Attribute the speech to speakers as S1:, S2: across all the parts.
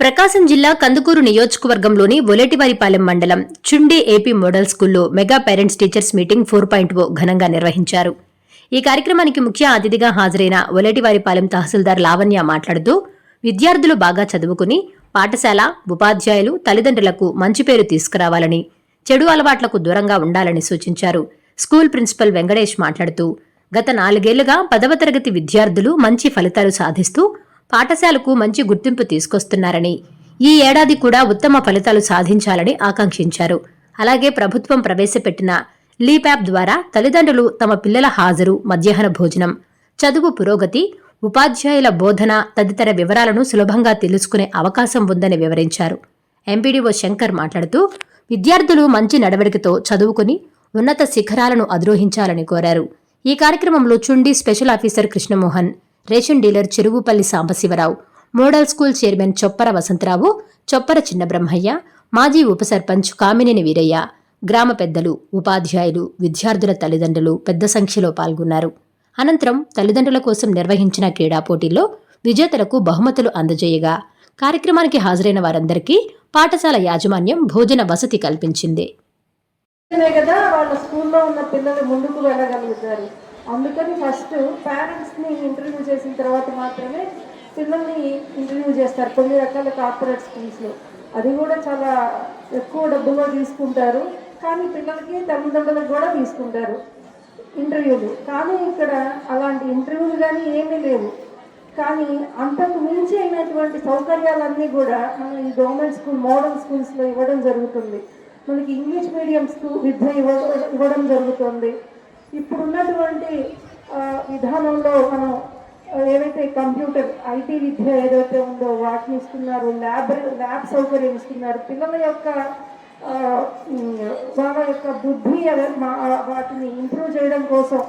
S1: ప్రకాశం జిల్లా కందుకూరు నియోజకవర్గంలోని ఒలేటివారిపాలెం మండలం చుండి ఏపీ మోడల్ స్కూల్లో మెగా పేరెంట్స్ టీచర్స్ మీటింగ్ 4.0 ఘనంగా నిర్వహించారు. ఈ కార్యక్రమానికి ముఖ్య అతిథిగా హాజరైన ఒలేటివారిపాలెం తహసీల్దార్ లావణ్య మాట్లాడుతూ విద్యార్థులు బాగా చదువుకుని పాఠశాల, ఉపాధ్యాయులు, తల్లిదండ్రులకు మంచి పేరు తీసుకురావాలని, చెడు అలవాట్లకు దూరంగా ఉండాలని సూచించారు. స్కూల్ ప్రిన్సిపల్ వెంకటేష్ మాట్లాడుతూ గత 4 ఏళ్లుగా 10వ తరగతి విద్యార్థులు మంచి ఫలితాలు సాధిస్తూ పాఠశాలకు మంచి గుర్తింపు తీసుకొస్తున్నారని, ఈ ఏడాది కూడా ఉత్తమ ఫలితాలు సాధించాలని ఆకాంక్షించారు. అలాగే ప్రభుత్వం ప్రవేశపెట్టిన లీప్ యాప్ ద్వారా తల్లిదండ్రులు తమ పిల్లల హాజరు, మధ్యాహ్న భోజనం, చదువు పురోగతి, ఉపాధ్యాయుల బోధన తదితర వివరాలను సులభంగా తెలుసుకునే అవకాశం ఉందని వివరించారు. ఎంపీడీఓ శంకర్ మాట్లాడుతూ విద్యార్థులు మంచి నడవడికతో చదువుకుని ఉన్నత శిఖరాలను అధిరోహించాలని కోరారు. ఈ కార్యక్రమంలో Chundi special officer Krishnamohan, ration dealer Cheruvupalli Sambasivarao, model school chairman Choppara Vasantharao, Choppara Chinnabrahmayya, మాజీ ఉప సర్పంచ్ కామినేని వీరయ్య, గ్రామ పెద్దలు, ఉపాధ్యాయులు, విద్యార్థుల తల్లిదండ్రులు పెద్ద సంఖ్యలో పాల్గొన్నారు. అనంతరం తల్లిదండ్రుల కోసం నిర్వహించిన క్రీడా పోటీల్లో విజేతలకు బహుమతులు అందజేయగా కార్యక్రమానికి హాజరైన వారందరికీ పాఠశాల యాజమాన్యం భోజన వసతి కల్పించింది.
S2: కదా వాళ్ళ స్కూల్లో ఉన్న పిల్లలు ముందుకు వెళ్ళగలుగుతారు. అందుకని ఫస్ట్ పేరెంట్స్ని ఇంటర్వ్యూ చేసిన తర్వాత మాత్రమే పిల్లల్ని ఇంటర్వ్యూ చేస్తారు కొన్ని రకాల కార్పొరేట్ స్కూల్స్లో. అది కూడా చాలా ఎక్కువ డబ్బులో తీసుకుంటారు, కానీ పిల్లలకి తల్లిదండ్రులకు కూడా తీసుకుంటారు ఇంటర్వ్యూలు. కానీ ఇక్కడ అలాంటి ఇంటర్వ్యూలు కానీ ఏమీ లేవు. కానీ అంతకు మించి అయినటువంటి సౌకర్యాలన్నీ కూడా మనం ఈ గవర్నమెంట్ స్కూల్ మోడల్ స్కూల్స్లో ఇవ్వడం జరుగుతుంది. మనకి ఇంగ్లీష్ మీడియం స్కూల్ విద్య ఇవ్వడం జరుగుతుంది. ఇప్పుడున్నటువంటి విధానంలో మనం ఏవైతే కంప్యూటర్ ఐటీ విద్య ఏదైతే ఉందో వాటిని ఇస్తున్నారు, ల్యాబ్ సౌకర్యం ఇస్తున్నారు. పిల్లల యొక్క వాళ్ళ యొక్క బుద్ధి వాటిని ఇంప్రూవ్ చేయడం కోసం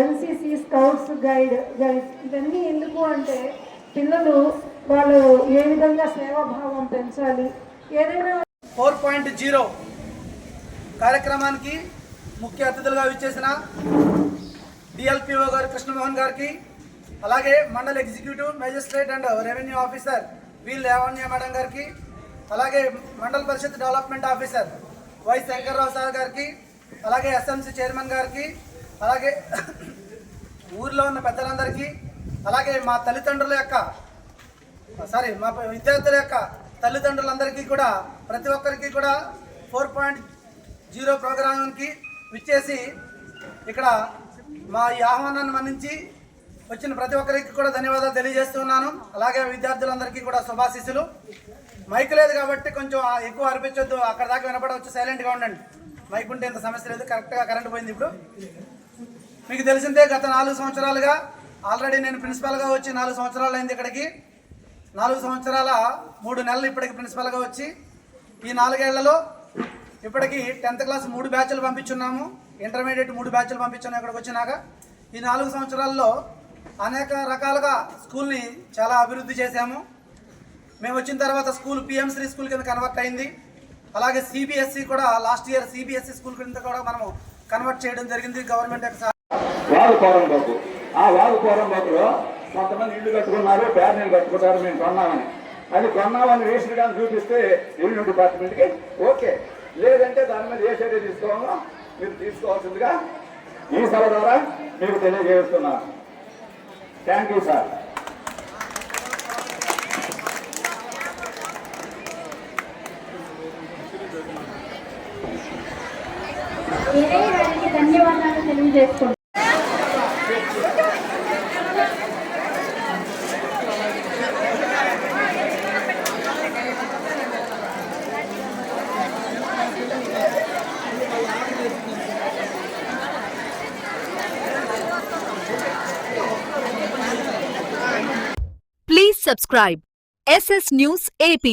S2: ఎన్సీసీ, స్కౌట్స్, గైడ్స్ ఇవన్నీ ఎందుకు అంటే పిల్లలు వాళ్ళు ఏ విధంగా సేవాభావం పెంచాలి. ఏదైనా
S3: 4.0 కార్యక్రమానికి ముఖ్య అతిథులుగా విచ్చేసిన డిఎల్పిఓ గారు కృష్ణమోహన్ గారికి, అలాగే mandal executive magistrate and revenue officer V Lavanya madam గారికి, అలాగే mandal parishad development officer Y Shankarrao sir గారికి, అలాగే ఎస్ఎంసీ చైర్మన్ గారికి, అలాగే ఊర్లో ఉన్న పెద్దలందరికీ, అలాగే మా తల్లిదండ్రుల యొక్క మా విద్యార్థుల యొక్క తల్లిదండ్రులందరికీ కూడా ప్రతి ఒక్కరికి కూడా 4.0 ప్రోగ్రాంకి విచ్చేసి ఇక్కడ మా ఈ ఆహ్వానాన్ని మన్నించి వచ్చిన ప్రతి ఒక్కరికి కూడా ధన్యవాదాలు తెలియజేస్తున్నాను. అలాగే విద్యార్థులందరికీ కూడా శుభాశీస్సులు. మైక్ లేదు కాబట్టి కొంచెం ఎక్కువ అనిపించొద్దు, అక్కడ దాకా వినపడవచ్చు, సైలెంట్గా ఉండండి. మైక్ ఉంటే ఇంత సమస్య లేదు. కరెక్ట్గా కరెంట్ పోయింది. ఇప్పుడు మీకు తెలిసిందే గత 4 సంవత్సరాలుగా ఆల్రెడీ నేను ప్రిన్సిపాల్గా వచ్చి 4 సంవత్సరాలు అయింది. ఇక్కడికి 4 సంవత్సరాల 3 నెలలు ఇప్పటికి ప్రిన్సిపల్గా వచ్చి ఈ 4 ఏళ్లలో ఇప్పటికి 10th క్లాస్ 3 బ్యాచ్లు పంపించున్నాము, ఇంటర్మీడియట్ 3 బ్యాచ్లు పంపించాను. ఇక్కడికి వచ్చినాక ఈ 4 సంవత్సరాల్లో అనేక రకాలుగా స్కూల్ని చాలా అభివృద్ధి చేశాము. మేము వచ్చిన తర్వాత స్కూల్ పిఎంశ్రీ స్కూల్ కింద కన్వర్ట్ అయింది. అలాగే సిబిఎస్ఈ కూడా లాస్ట్ ఇయర్ సిబిఎస్ఈ స్కూల్ కింద కూడా మనము కన్వర్ట్ చేయడం జరిగింది గవర్నమెంట్ యొక్క.
S4: వాగుకోరంబాకులో కొంతమంది ఇల్లు కట్టుకున్నారు, ప్యానెల్ కట్టుకుంటారు, మేము కొన్నామని. అది కొన్నామని రేషన్ కానీ చూపిస్తే రెవెన్యూ డిపార్ట్మెంట్కి ఓకే, లేదంటే దాని మీద ఏ చర్య తీసుకోవాలో మీరు తీసుకోవాల్సిందిగా ఈ సభ ద్వారా మీకు తెలియజేస్తున్నాను. Thank you sir.
S2: ధన్యవాదాలు తెలియజేస్తున్నాను.
S5: Please subscribe SS News AP.